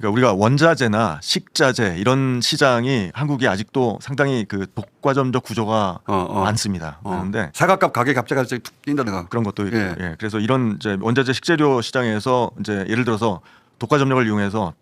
그러니까 우리가 원자재나 식자재 이런 시장이 한국이 아직도 상당히 그 독과점적 구조가 많습니다. 많은데 사과값 가격이 갑자기 툭 뛴다든가 그런 것도 있고, 예. 그래서 이런 이제 원자재 식재료 시장에서 이제 예를 들어서 독과점력을 이용해서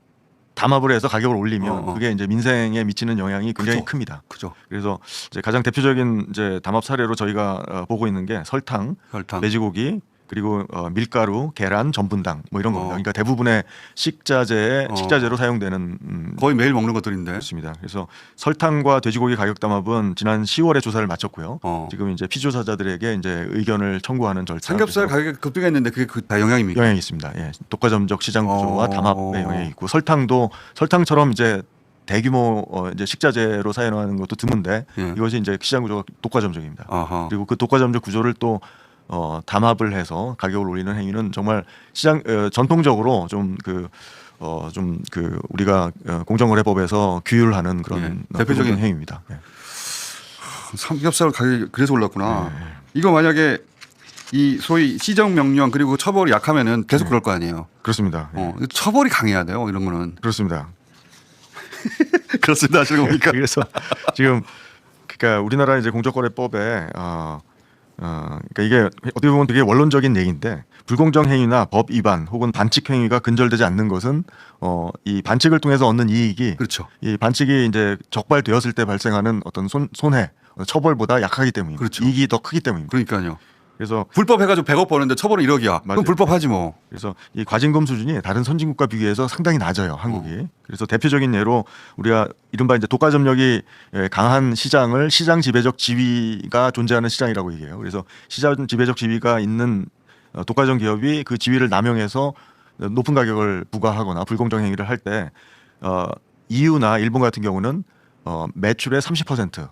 담합을 해서 가격을 올리면 그게 이제 민생에 미치는 영향이 굉장히 큽니다. 그죠. 그래서 이제 가장 대표적인 이제 담합 사례로 저희가 보고 있는 게 설탕, 돼지고기 그리고 밀가루, 계란, 전분당 뭐 이런 겁니다. 그러니까 대부분의 식자재로 사용되는 거의 매일 먹는 것들인데. 그렇습니다. 그래서 설탕과 돼지고기 가격 담합은 지난 10월에 조사를 마쳤고요. 지금 이제 피조사자들에게 이제 의견을 청구하는 절차. 삼겹살 가격이 급등했는데 그게 다 영향입니까? 영향이 있습니다. 예. 독과점적 시장 구조와 담합에 영향이 있고 설탕처럼 이제 대규모 이제 식자재로 사용하는 것도 드문데 이것이 이제 시장 구조가 독과점적입니다. 그리고 그 독과점적 구조를 또 담합을 해서 가격을 올리는 행위는 정말 시장 전통적으로 좀 우리가 공정거래법에서 규율하는 그런 대표적인 행위입니다. 예. 삼겹살 가격이 그래서 올랐구나. 이거 만약에 이 소위 시정 명령 그리고 처벌이 약하면은 계속 그럴 거 아니에요. 그렇습니다. 처벌이 강해야 돼요. 이런 거는. 그렇습니다. 그렇습니다. 하시는 겁니까? 그래서 지금 그러니까 우리나라 이제 공정거래법에 그러니까 이게 어떻게 보면 되게 원론적인 얘기인데 불공정 행위나 법 위반 혹은 반칙 행위가 근절되지 않는 것은 이 반칙을 통해서 얻는 이익이 그렇죠. 이 반칙이 이제 적발되었을 때 발생하는 어떤 손해 처벌보다 약하기 때문입니다. 그렇죠. 이익이 더 크기 때문입니다. 그러니까요. 그래서 불법 해가지고 100억 버는데 처벌은 1억이야. 그럼 불법하지 뭐. 그래서 이 과징금 수준이 다른 선진국과 비교해서 상당히 낮아요, 한국이. 그래서 대표적인 예로 우리가 이른바 이제 독과점력이 강한 시장을 시장 지배적 지위가 존재하는 시장이라고 얘기해요. 그래서 시장 지배적 지위가 있는 독과점 기업이 그 지위를 남용해서 높은 가격을 부과하거나 불공정 행위를 할 때 EU나 일본 같은 경우는 매출의 30%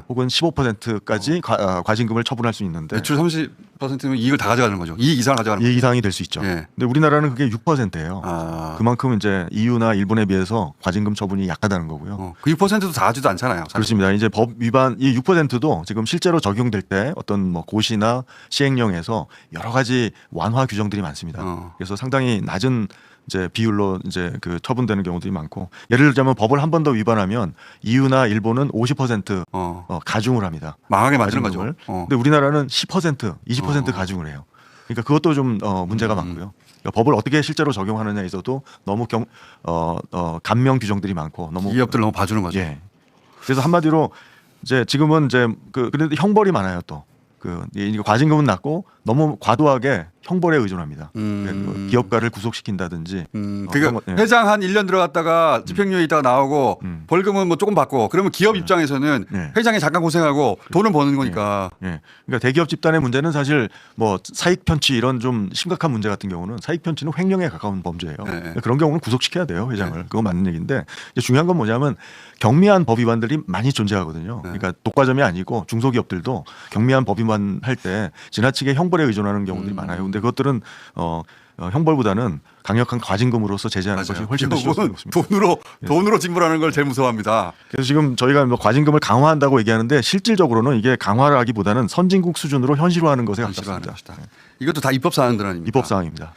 혹은 15%까지 과징금을 처분할 수 있는데 매출 30%면 이익을 다 가져가는 거죠. 이익 이상을 가져가는 이익 이상이 될 수 있죠. 예. 근데 우리나라는 그게 6%예요. 그만큼 이제 EU나 일본에 비해서 과징금 처분이 약하다는 거고요. 그 6%도 다 하지도 않잖아요. 사실. 그렇습니다. 이제 법 위반 이 6%도 지금 실제로 적용될 때 어떤 뭐 고시나 시행령에서 여러 가지 완화 규정들이 많습니다. 그래서 상당히 낮은 이제 비율로 이제 그 처분되는 경우들이 많고 예를 들자면 법을 한 번 더 위반하면 EU나 일본은 50% 가중을 합니다. 망하게 만드는 거죠. 근데 우리나라는 10%, 20% 가중을 해요. 그러니까 그것도 좀 문제가 많고요. 그러니까 법을 어떻게 실제로 적용하느냐에서도 너무 감명 규정들이 많고 너무 기업들 너무 봐주는 거죠. 예. 그래서 한마디로 이제 지금은 이제 그런데 형벌이 많아요 또. 이거 과징금은 낮고 너무 과도하게 형벌에 의존합니다. 기업가를 구속시킨다든지. 그러니까 회장 한 1년 들어갔다가 집행유예 있다가 나오고 벌금은 뭐 조금 받고 그러면 기업 입장에서는 회장이 잠깐 고생하고 돈은 버는 거니까. 그러니까 대기업 집단의 문제는 사실 뭐 사익 편취 이런 좀 심각한 문제 같은 경우는 사익 편취는 횡령에 가까운 범죄예요. 그런 경우는 구속시켜야 돼요 회장을. 그거 맞는 얘기인데 중요한 건 뭐냐면 경미한 법 위반들이 많이 존재하거든요. 그러니까 독과점이 아니고 중소기업들도 경미한 법 위반 할 때 지나치게 형벌에 의존하는 경우들이 많아요. 근데 그것들은 형벌보다는 강력한 과징금으로서 제재하는 것이 훨씬 더 쉽습니다. 돈으로 징벌하는 걸 제일 무서워합니다. 그래서 지금 저희가 뭐 과징금을 강화한다고 얘기하는데 실질적으로는 이게 강화라기보다는 선진국 수준으로 현실화하는 것에 가깝습니다. 이것도 다 입법 사항들 아닙니까? 입법 사항입니다.